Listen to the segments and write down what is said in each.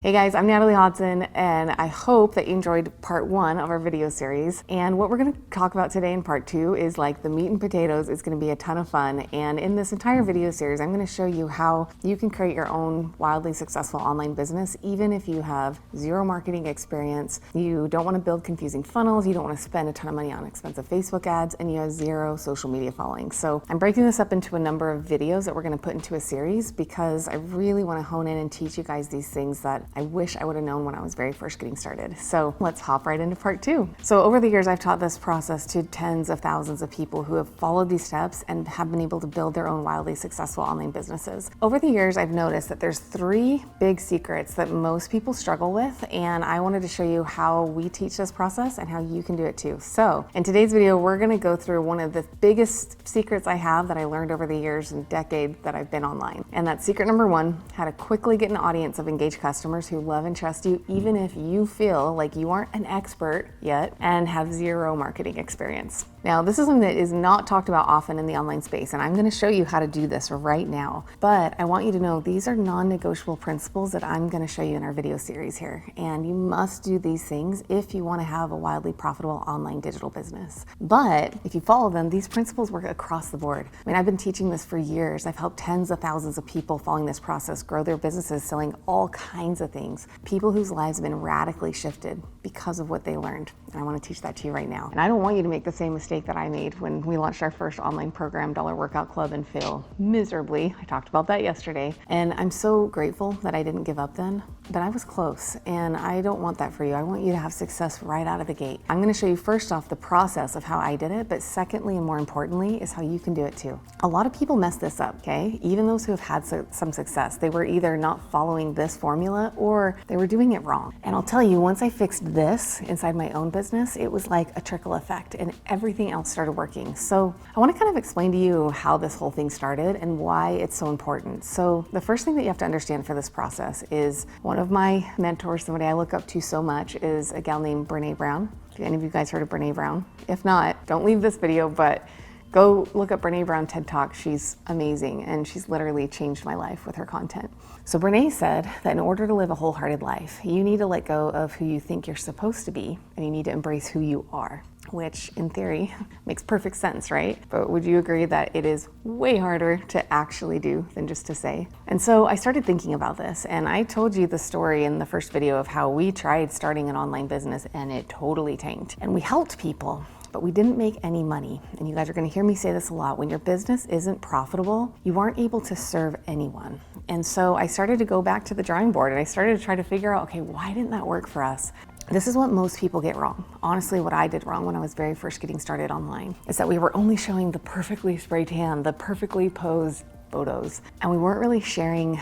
Hey guys, I'm Natalie Hodson, and I hope that you enjoyed part one of our video series. And what we're going to talk about today in part two is like the meat and potatoes. It's going to be a ton of fun. And in this entire video series, I'm going to show you how you can create your own wildly successful online business, even if you have zero marketing experience, you don't want to build confusing funnels, you don't want to spend a ton of money on expensive Facebook ads, and you have zero social media following. So I'm breaking this up into a number of videos that we're going to put into a series because I really want to hone in and teach you guys these things that I wish I would have known when I was very first getting started. So let's hop right into part two. So over the years, I've taught this process to tens of thousands of people who have followed these steps and have been able to build their own wildly successful online businesses. Over the years, I've noticed that there's three big secrets that most people struggle with, and I wanted to show you how we teach this process and how you can do it too. So in today's video, we're gonna go through one of the biggest secrets I have that I learned over the years and decade that I've been online. And that's secret number one, how to quickly get an audience of engaged customers who love and trust you, even if you feel like you aren't an expert yet and have zero marketing experience. Now, this is something that is not talked about often in the online space, and I'm going to show you how to do this right now. But I want you to know these are non-negotiable principles that I'm going to show you in our video series here. And you must do these things if you want to have a wildly profitable online digital business. But if you follow them, these principles work across the board. I mean, I've been teaching this for years. I've helped tens of thousands of people following this process grow their businesses, selling all kinds of things. People whose lives have been radically shifted because of what they learned. And I want to teach that to you right now. And I don't want you to make the same mistake that I made when we launched our first online program, Dollar Workout Club, and fail miserably. I talked about that yesterday. And I'm so grateful that I didn't give up then, but I was close. And I don't want that for you. I want you to have success right out of the gate. I'm going to show you first off the process of how I did it, but secondly, and more importantly, is how you can do it too. A lot of people mess this up, okay? Even those who have had some success, they were either not following this formula or they were doing it wrong. And I'll tell you, once I fixed this inside my own business, it was like a trickle effect and everything else started working. So I want to kind of explain to you how this whole thing started and why it's so important. So the first thing that you have to understand for this process is one of my mentors, somebody I look up to so much, is a gal named Brene Brown. Have any of you guys heard of Brene Brown? If not, don't leave this video, but go look up Brene Brown TED Talk. She's amazing, and she's literally changed my life with her content. So Brene said that in order to live a wholehearted life, you need to let go of who you think you're supposed to be, and you need to embrace who you are, which in theory makes perfect sense, right? But would you agree that it is way harder to actually do than just to say? And so I started thinking about this, and I told you the story in the first video of how we tried starting an online business and it totally tanked. And we helped people, but we didn't make any money. And you guys are gonna hear me say this a lot. When your business isn't profitable, you aren't able to serve anyone. And so I started to go back to the drawing board and I started to try to figure out, okay, why didn't that work for us? This is what most people get wrong. Honestly, what I did wrong when I was very first getting started online is that we were only showing the perfectly spray tan, the perfectly posed photos, and we weren't really sharing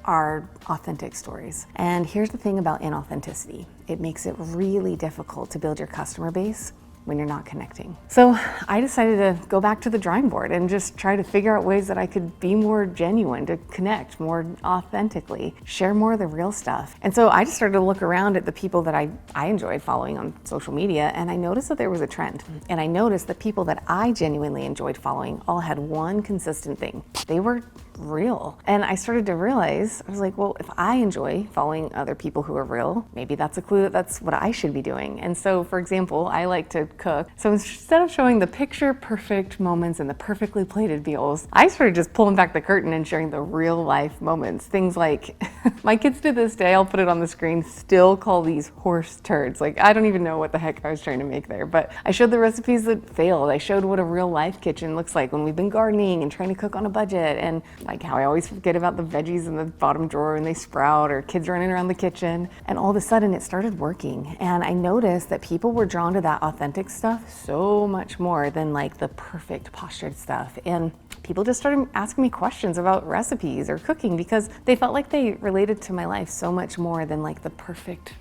our authentic stories. And here's the thing about inauthenticity. It makes it really difficult to build your customer base when you're not connecting. So I decided to go back to the drawing board and just try to figure out ways that I could be more genuine, to connect more authentically, share more of the real stuff. And so I just started to look around at the people that I enjoyed following on social media, and I noticed that there was a trend. And I noticed that people that I genuinely enjoyed following all had one consistent thing. They were real. And I started to realize, I was like, well, if I enjoy following other people who are real, maybe that's a clue that that's what I should be doing. And so, for example, I like to cook. So instead of showing the picture perfect moments and the perfectly plated meals, I started just pulling back the curtain and sharing the real life moments. Things like, my kids to this day, I'll put it on the screen, still call these horse turds. Like, I don't even know what the heck I was trying to make there, but I showed the recipes that failed. I showed what a real life kitchen looks like when we've been gardening and trying to cook on a budget, and like how I always forget about the veggies in the bottom drawer and they sprout, or kids running around the kitchen. And all of a sudden it started working. And I noticed that people were drawn to that authentic stuff so much more than like the perfect postured stuff. And people just started asking me questions about recipes or cooking because they felt like they related to my life so much more than like the perfect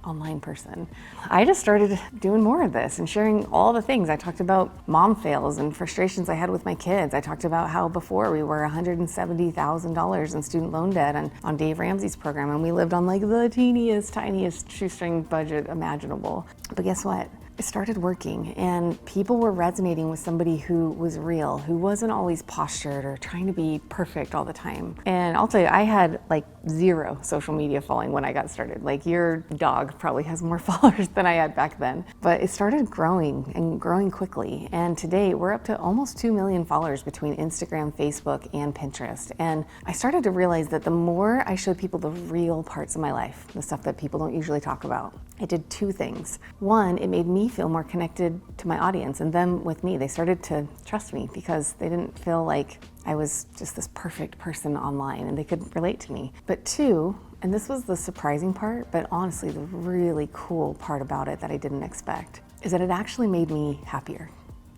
online person. I just started doing more of this and sharing all the things. I talked about mom fails and frustrations I had with my kids. I talked about how before we were $170,000 in student loan debt on Dave Ramsey's program, and we lived on like the teeniest, tiniest shoestring budget imaginable. But guess what? it started working and people were resonating with somebody who was real, who wasn't always postured or trying to be perfect all the time. And I'll tell you, I had like 0 social media following when I got started. Like your dog probably has more followers than I had back then. But it started growing and growing quickly. And today we're up to almost 2 million followers between Instagram, Facebook, and Pinterest. And I started to realize that the more I showed people the real parts of my life, the stuff that people don't usually talk about, it did 2 things. One, it made me feel more connected to my audience and them with me. They started to trust me because they didn't feel like I was just this perfect person online and they could relate to me. But 2, and this was the surprising part, but honestly the really cool part about it that I didn't expect, is that it actually made me happier.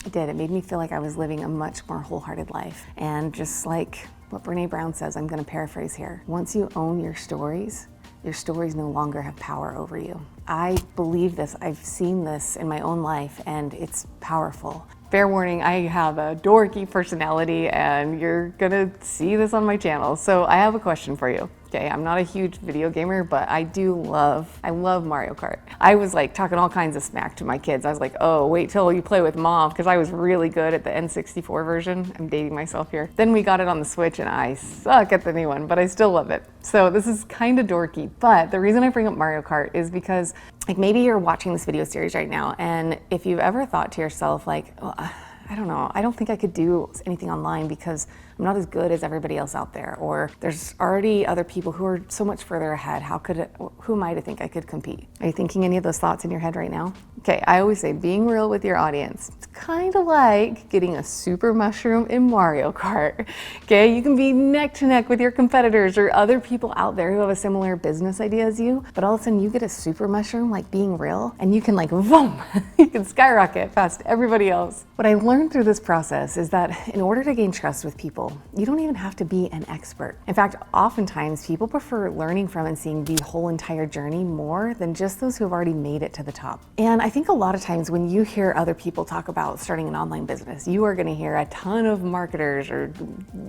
It did. It made me feel like I was living a much more wholehearted life. And just like what Brené Brown says, I'm going to paraphrase here, once you own your stories no longer have power over you. I believe this. I've seen this in my own life and it's powerful. Fair warning, I have a dorky personality and you're gonna see this on my channel. So I have a question for you. Okay, I'm not a huge video gamer, but I love Mario Kart. I was like talking all kinds of smack to my kids. I was like, oh, wait till you play with mom, because I was really good at the N64 version. I'm dating myself here. Then we got it on the Switch and I suck at the new one, but I still love it. So this is kind of dorky, but the reason I bring up Mario Kart is because like maybe you're watching this video series right now, and if you've ever thought to yourself like, oh, I don't know, I don't think I could do anything online because I'm not as good as everybody else out there, or there's already other people who are so much further ahead. Who am I to think I could compete? Are you thinking any of those thoughts in your head right now? Okay, I always say being real with your audience. It's kind of like getting a super mushroom in Mario Kart. Okay, you can be neck to neck with your competitors or other people out there who have a similar business idea as you, but all of a sudden you get a super mushroom, like being real, and you can like, boom, you can skyrocket past everybody else. What I learned through this process is that in order to gain trust with people, you don't even have to be an expert. In fact, oftentimes people prefer learning from and seeing the whole entire journey more than just those who have already made it to the top. And I think a lot of times when you hear other people talk about starting an online business, you are going to hear a ton of marketers or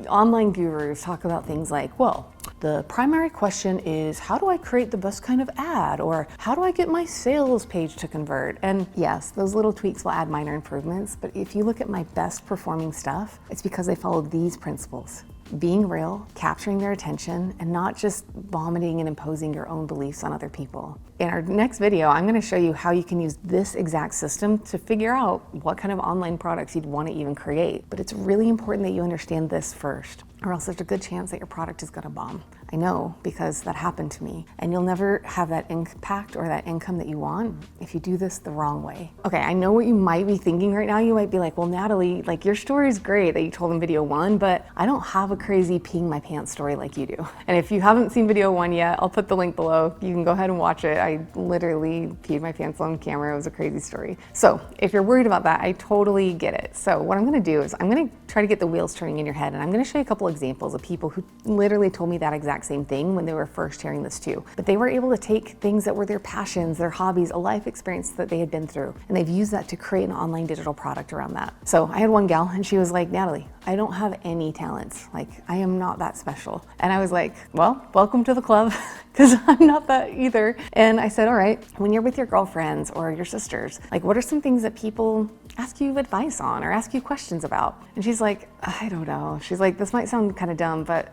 online gurus talk about things like, well, the primary question is, how do I create the best kind of ad? Or how do I get my sales page to convert? And yes, those little tweaks will add minor improvements, but if you look at my best performing stuff, it's because they followed these principles. Being real, capturing their attention, and not just vomiting and imposing your own beliefs on other people. In our next video, I'm going to show you how you can use this exact system to figure out what kind of online products you'd want to even create. But it's really important that you understand this first, or else there's a good chance that your product is going to bomb. I know, because that happened to me. And you'll never have that impact or that income that you want if you do this the wrong way. Okay, I know what you might be thinking right now. You might be like, well, Natalie, like your story is great that you told in video 1, but I don't have a crazy peeing my pants story like you do. And if you haven't seen video 1 yet, I'll put the link below. You can go ahead and watch it. I literally peed my pants on camera. It was a crazy story. So if you're worried about that, I totally get it. So what I'm gonna do is I'm gonna try to get the wheels turning in your head, and I'm gonna show you a couple examples of people who literally told me that exact same thing when they were first sharing this too. But they were able to take things that were their passions, their hobbies, a life experience that they had been through, and they've used that to create an online digital product around that. So I had one gal and she was like, Natalie, I don't have any talents. Like, I am not that special. And I was like, well, welcome to the club, because I'm not that either. And I said, all right, when you're with your girlfriends or your sisters, like what are some things that people ask you advice on or ask you questions about? And she's like, I don't know. She's like, this might sound kind of dumb, but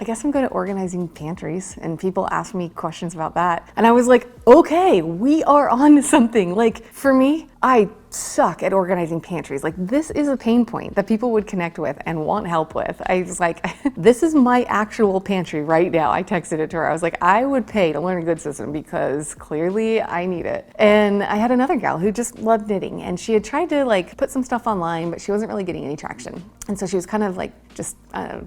I guess I'm good at organizing pantries, and people ask me questions about that. And I was like, okay, we are on to something. Like for me, I suck at organizing pantries. Like this is a pain point that people would connect with and want help with. I was like, this is my actual pantry right now. I texted it to her. I was like, I would pay to learn a good system because clearly I need it. And I had another gal who just loved knitting, and she had tried to like put some stuff online, but she wasn't really getting any traction. And so she was kind of like just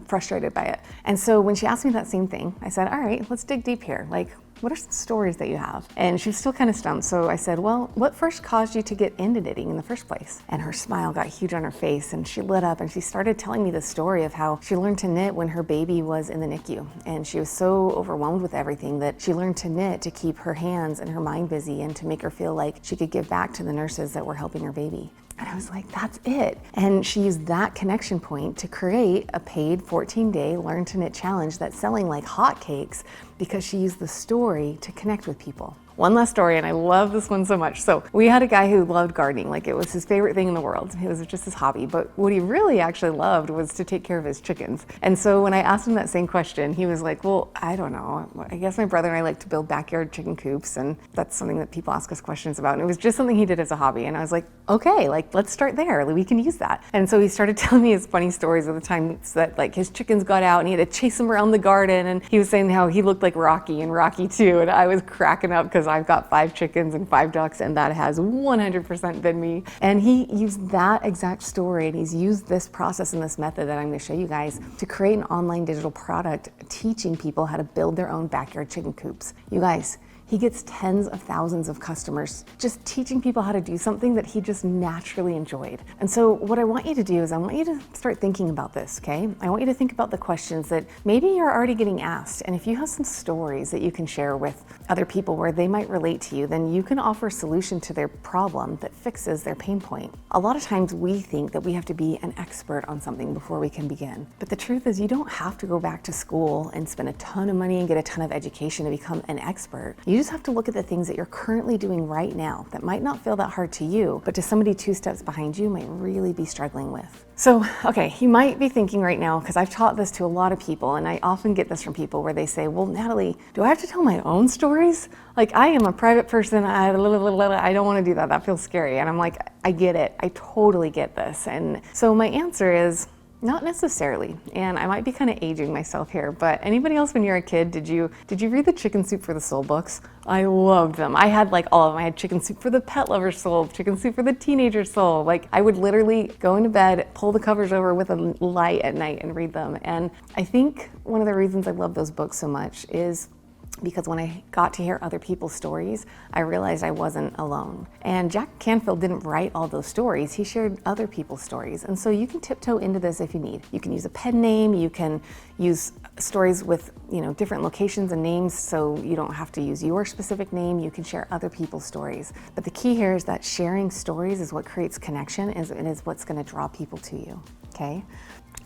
frustrated by it. And so when she asked me that same thing, I said, all right, let's dig deep here. Like, what are some stories that you have? And she was still kind of stumped. So I said, well, what first caused you to get into knitting in the first place? And her smile got huge on her face, and she lit up and she started telling me the story of how she learned to knit when her baby was in the NICU. And she was so overwhelmed with everything that she learned to knit to keep her hands and her mind busy and to make her feel like she could give back to the nurses that were helping her baby. And I was like, that's it. And she used that connection point to create a paid 14-day Learn to Knit challenge that's selling like hotcakes because she used the story to connect with people. one last story, and I love this one so much. So we had a guy who loved gardening, like it was his favorite thing in the world. It was just his hobby, but what he really actually loved was to take care of his chickens. And so when I asked him that same question, he was like, well, I don't know. I guess my brother and I like to build backyard chicken coops, and that's something that people ask us questions about. And it was just something he did as a hobby. And I was like, okay, like let's start there. We can use that. And so he started telling me his funny stories of the times that like his chickens got out and he had to chase them around the garden. And he was saying how he looked like Rocky in Rocky 2. And I was cracking up because I've got 5 chickens and 5 ducks, and that has 100% been me. And he used that exact story, and he's used this process and this method that I'm going to show you guys to create an online digital product teaching people how to build their own backyard chicken coops. You guys, he gets tens of thousands of customers just teaching people how to do something that he just naturally enjoyed. And so what I want you to do is I want you to start thinking about this, okay? I want you to think about the questions that maybe you're already getting asked. And if you have some stories that you can share with other people where they might relate to you, then you can offer a solution to their problem that fixes their pain point. A lot of times we think that we have to be an expert on something before we can begin. But the truth is you don't have to go back to school and spend a ton of money and get a ton of education to become an expert. You just have to look at the things that you're currently doing right now that might not feel that hard to you, but to somebody 2 steps behind you might really be struggling with. So, okay, you might be thinking right now, because I've taught this to a lot of people, and I often get this from people where they say, well, Natalie, do I have to tell my own stories? Like, I am a private person, I don't want to do that, that feels scary. And I'm like, I get it, I totally get this. And so my answer is, not necessarily, and I might be kind of aging myself here, but anybody else when you're a kid, did you read the Chicken Soup for the Soul books? I loved them. I had like all of them. I had Chicken Soup for the Pet Lover Soul, Chicken Soup for the Teenager Soul. Like I would literally go into bed, pull the covers over with a light at night and read them. And I think one of the reasons I love those books so much is because when I got to hear other people's stories, I realized I wasn't alone. And Jack Canfield didn't write all those stories, he shared other people's stories. And so you can tiptoe into this if you need. You can use a pen name, you can use stories with different locations and names, so you don't have to use your specific name, you can share other people's stories. But the key here is that sharing stories is what creates connection and is what's gonna draw people to you, okay?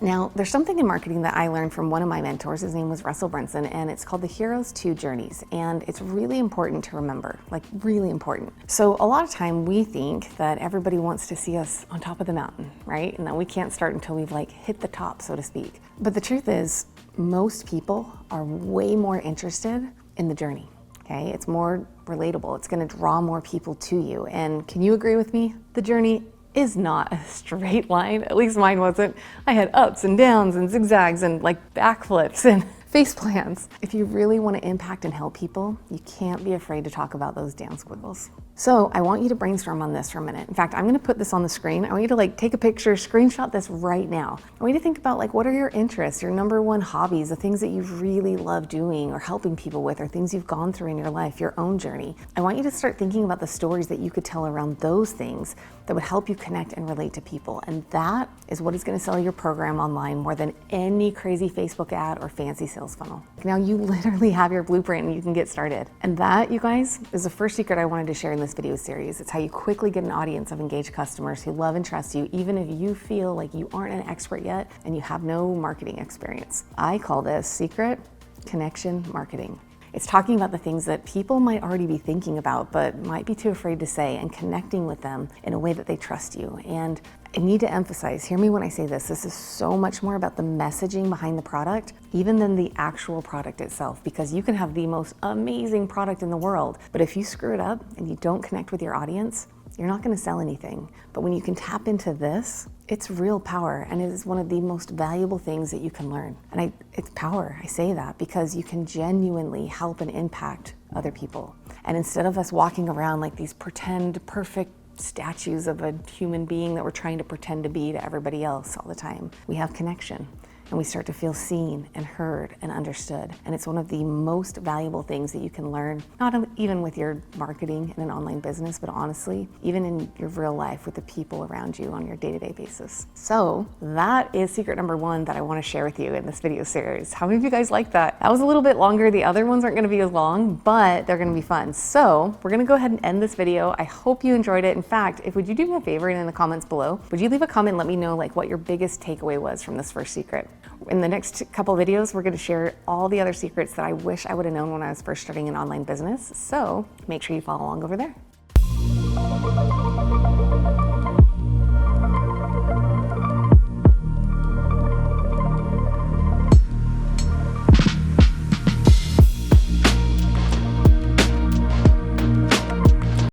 Now, there's something in marketing that I learned from one of my mentors. His name was Russell Brunson, and it's called the Hero's 2 Journeys. And it's really important to remember, like really important. So a lot of time we think that everybody wants to see us on top of the mountain, right? And that we can't start until we've like hit the top, so to speak. But the truth is, most people are way more interested in the journey. Okay, it's more relatable. It's gonna draw more people to you. And can you agree with me? The journey is not a straight line. At least mine wasn't. I had ups and downs and zigzags and like backflips and face plants. If you really want to impact and help people, you can't be afraid to talk about those down squiggles. So I want you to brainstorm on this for a minute. In fact, I'm going to put this on the screen. I want you to like take a picture, screenshot this right now. I want you to think about like what are your interests, your number one hobbies, the things that you really love doing or helping people with, or things you've gone through in your life, your own journey. I want you to start thinking about the stories that you could tell around those things that would help you connect and relate to people. And that is what is going to sell your program online more than any crazy Facebook ad or fancy sales funnel. Now you literally have your blueprint and you can get started. And that, you guys, is the first secret I wanted to share in this video series. It's how you quickly get an audience of engaged customers who love and trust you, even if you feel like you aren't an expert yet and you have no marketing experience. I call this secret connection marketing. It's talking about the things that people might already be thinking about, but might be too afraid to say, and connecting with them in a way that they trust you. And I need to emphasize, hear me when I say this is so much more about the messaging behind the product, even than the actual product itself, because you can have the most amazing product in the world, but if you screw it up and you don't connect with your audience, you're not going to sell anything. But when you can tap into this, it's real power, and it is one of the most valuable things that you can learn. And it's power, I say that because you can genuinely help and impact other people. And instead of us walking around like these pretend perfect statues of a human being that we're trying to pretend to be to everybody else all the time, we have connection. And we start to feel seen and heard and understood. And it's one of the most valuable things that you can learn, not even with your marketing in an online business, but honestly, even in your real life with the people around you on your day-to-day basis. So that is secret number 1 that I want to share with you in this video series. How many of you guys like that? That was a little bit longer. The other ones aren't going to be as long, but they're going to be fun. So we're going to go ahead and end this video. I hope you enjoyed it. In fact, would you do me a favor and in the comments below, would you leave a comment and let me know like what your biggest takeaway was from this first secret? In the next couple videos, we're going to share all the other secrets that I wish I would have known when I was first starting an online business. So make sure you follow along over there.